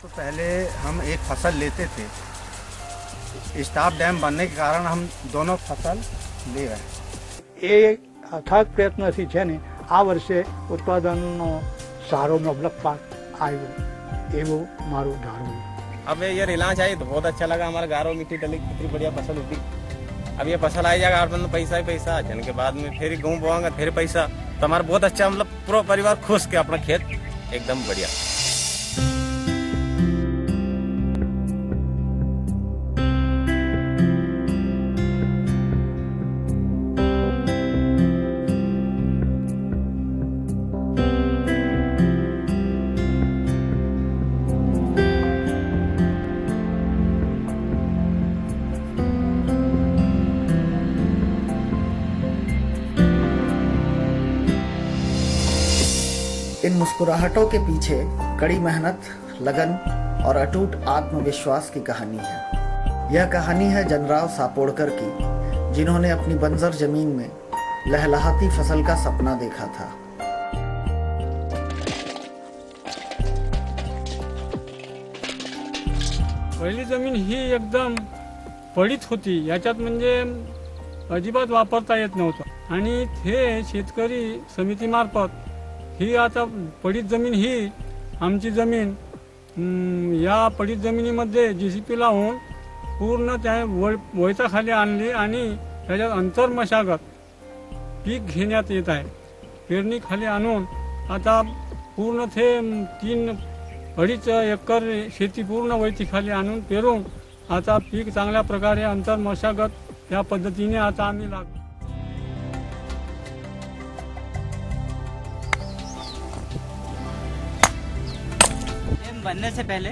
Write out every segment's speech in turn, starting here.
तो पहले हम एक फसल लेते थे, स्टाफ डैम बनने के कारण हम दोनों फसल ले रहे हैं। ये અથાગ પ્રયત્નથી છે ને આ વર્ષે ઉત્પાદનનો સારો મબલક પાક આવ્યો એવું મારું ધારવું। अब ये रिलांच आई तो बहुत अच्छा लगा। हमारे गारों मिट्टी डली, कितनी बढ़िया फसल उठी। अब ये फसल आई जाएगा 8 पैसा ही पैसा, जन के बाद में फिर गेहूँ बोआंगा, फिर पैसा। तो हमारा बहुत अच्छा, मतलब पूरा परिवार खुश के अपना खेत एकदम बढ़िया। इन मुस्कुराहटों के पीछे कड़ी मेहनत, लगन और अटूट आत्मविश्वास की कहानी है। यह कहानी है जनराव सापोड़कर की, जिन्होंने अपनी बंजर जमीन में लहलहाती फसल का सपना देखा था। पहिली जमीन ही एकदम पडीत होती, याच्यात म्हणजे अजिबात वापरता येत नव्हतं आणि ते शेतकरी समितीमार्फत ही आता पडीत जमीन ही आमची जमीन या पडीत जमिनीमध्ये JCP लावून पूर्ण त्या वळीचा आणली आणि त्याच्यात अंतर मशागत पीक घेण्यात येत आहे। पेरणी खाली आणून आता पूर्ण ते 3-2.5 एकर शेती पूर्ण वळीची खाली आणून पेरून आता पीक चांगल्या प्रकारे अंतर मशागत या पद्धतीने आता आम्ही लागू। बनने से पहले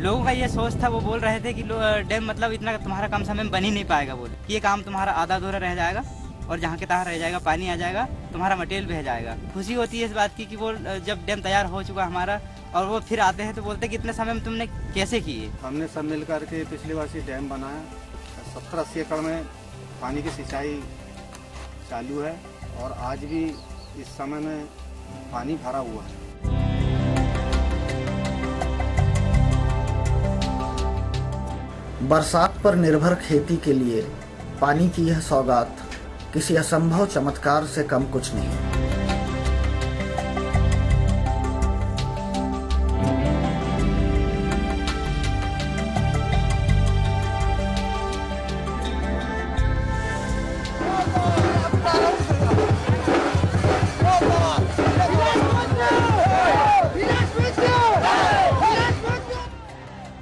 लोगों का ये सोच था, वो बोल रहे थे कि डैम मतलब इतना तुम्हारा कम समय में बन ही नहीं पाएगा। बोले ये काम तुम्हारा आधा अधूरा रह जाएगा और जहाँ के तहाँ रह जाएगा, पानी आ जाएगा, तुम्हारा मटेरियल बह जाएगा। खुशी होती है इस बात की कि वो जब डैम तैयार हो चुका हमारा और वो फिर आते हैं तो बोलते कि इतने समय में तुमने कैसे किए। हमने सब मिल करके पिछली बार से डैम बनाया, 70-80 एकड़ में पानी की सिंचाई चालू है और आज भी इस समय में पानी भरा हुआ है। बरसात पर निर्भर खेती के लिए पानी की यह सौगात किसी असंभव चमत्कार से कम कुछ नहीं।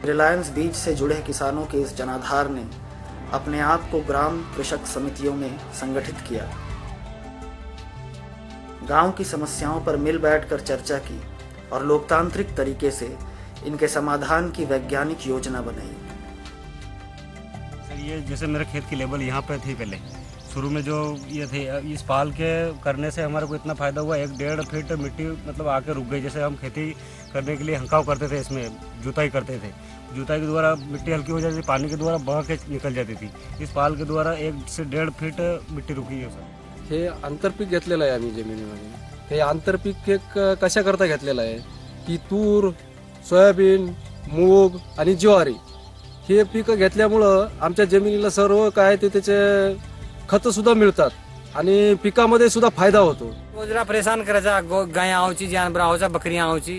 रिलायंस बीज से जुड़े किसानों के इस जनाधार ने अपने आप को ग्राम कृषक समितियों में संगठित किया। गांव की समस्याओं पर मिल बैठकर चर्चा की और लोकतांत्रिक तरीके से इनके समाधान की वैज्ञानिक योजना बनाई। ये जैसे मेरे खेत की लेवल यहाँ पे थी, पहले शुरू में जो ये थे, इस पाल के करने से हमारे को इतना फायदा हुआ, 1-1.5 फीट मिट्टी मतलब आके रुक गई। जैसे हम खेती करने के लिए हंकाव करते थे, इसमें जुताई करते थे, जुताई के द्वारा मिट्टी हल्की हो जाती थी, पानी के द्वारा बह के निकल जाती थी। इस पाल के द्वारा 1 से 1.5 फीट मिट्टी रुकी है सर। हे आंतरपीक घेतलेलं आहे आम्ही जमिनीमध्ये। हे आंतरपीक कशा करता घेतलेलं आहे की तूर, सोयाबीन, मूग आणि ज्वारी हे पीक घेतल्यामुळं आमच्या जमिनीला सर्व काय ते त्याचे खत सुद्धा मिळतात आणि पिकामध्ये सुद्धा फायदा होतो। जरा परेशान करायचा, गाय आवची, जानवर आवचा, बकरियां आवची,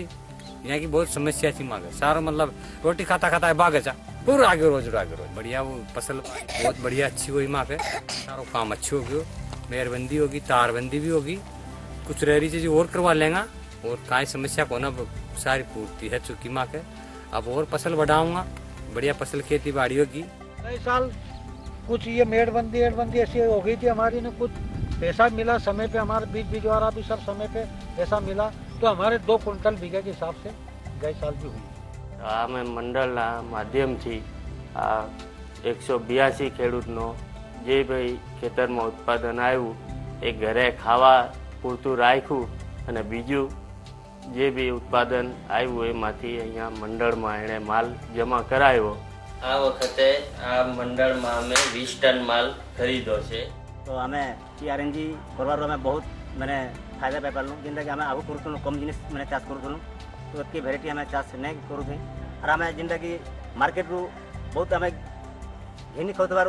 यहाँ की बहुत समस्या थी। मांगे सारा मतलब रोटी खाता खाता है बागचा पूरा आगे रोज बढ़िया। वो फसल बहुत बढ़िया अच्छी हुई माँ के, सारा काम अच्छी होगी, मेहरबंदी होगी, तारबंदी भी होगी, कुछ रह रही चीज और करवा लेंगे और काय समस्या को ना सारी पूर्ति है चुकी माँ के। अब और फसल बढ़ाऊंगा, बढ़िया फसल खेती बाड़ी होगी। नए साल कुछ ये मेड़बंदी ऐसी हो गई थी हमारी, ने कुछ पैसा मिला समय पे, हमारे बीज भिजवारा भी सब समय पे पैसा मिला, तो हमारे 2 क्विंटल बीघे के हिसाब से गए साल भी हुई। आमे मंडलना माध्यमथी आ 182 ખેડૂતનો જે ભાઈ ખેતરમાં ઉત્પાદન આવ્યું એ ઘરે ખાવા પૂરતું રાખ્યું અને બીજું જે બી ઉત્પાદન આવ્યું એમાંથી અહીંયા મંડળમાં એણે માલ જમા કરાવ્યો। આ વખતે આ મંડળમાં અમે 20 ટન માલ ખરીદ્યો છે। तो आम TRNG करवार आम बहुत मैंने फायदा पाई पार्लू, जेनटा कि आम आगू करूँ कम जिन मैंने चाष करूँ तो ये भेराइटी आम चाष नहीं करूँ और आम जेनटा कि मार्केट रु बहुत आम घिनी खाऊबार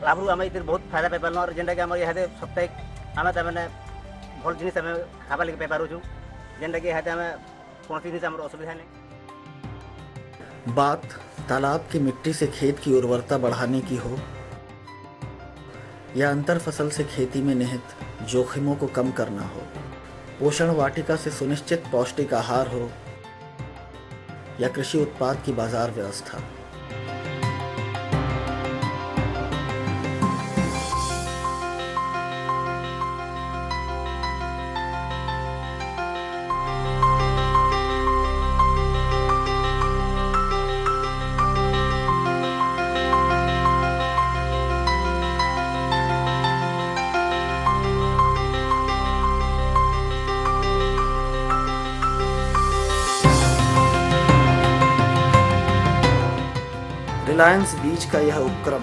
लाभ रु आम बहुत फायदा पाई पार्लु और जेनटा कि आम यहाँ साप्ताहिक आम तमें भल जिन खावा लगे पाई पारुछु जेनटा कि यहाँ आम कौन जिन असुविधा नहीं। बात तालाब की मिट्टी से खेत की उर्वरता बढ़ाने की हो या अंतर फसल से खेती में निहित जोखिमों को कम करना हो, पोषण वाटिका से सुनिश्चित पौष्टिक आहार हो या कृषि उत्पाद की बाजार व्यवस्था, रिलायंस बीज का यह उपक्रम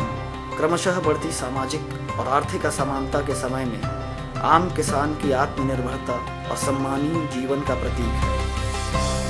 क्रमशः बढ़ती सामाजिक और आर्थिक असमानता के समय में आम किसान की आत्मनिर्भरता और सम्मानीय जीवन का प्रतीक है।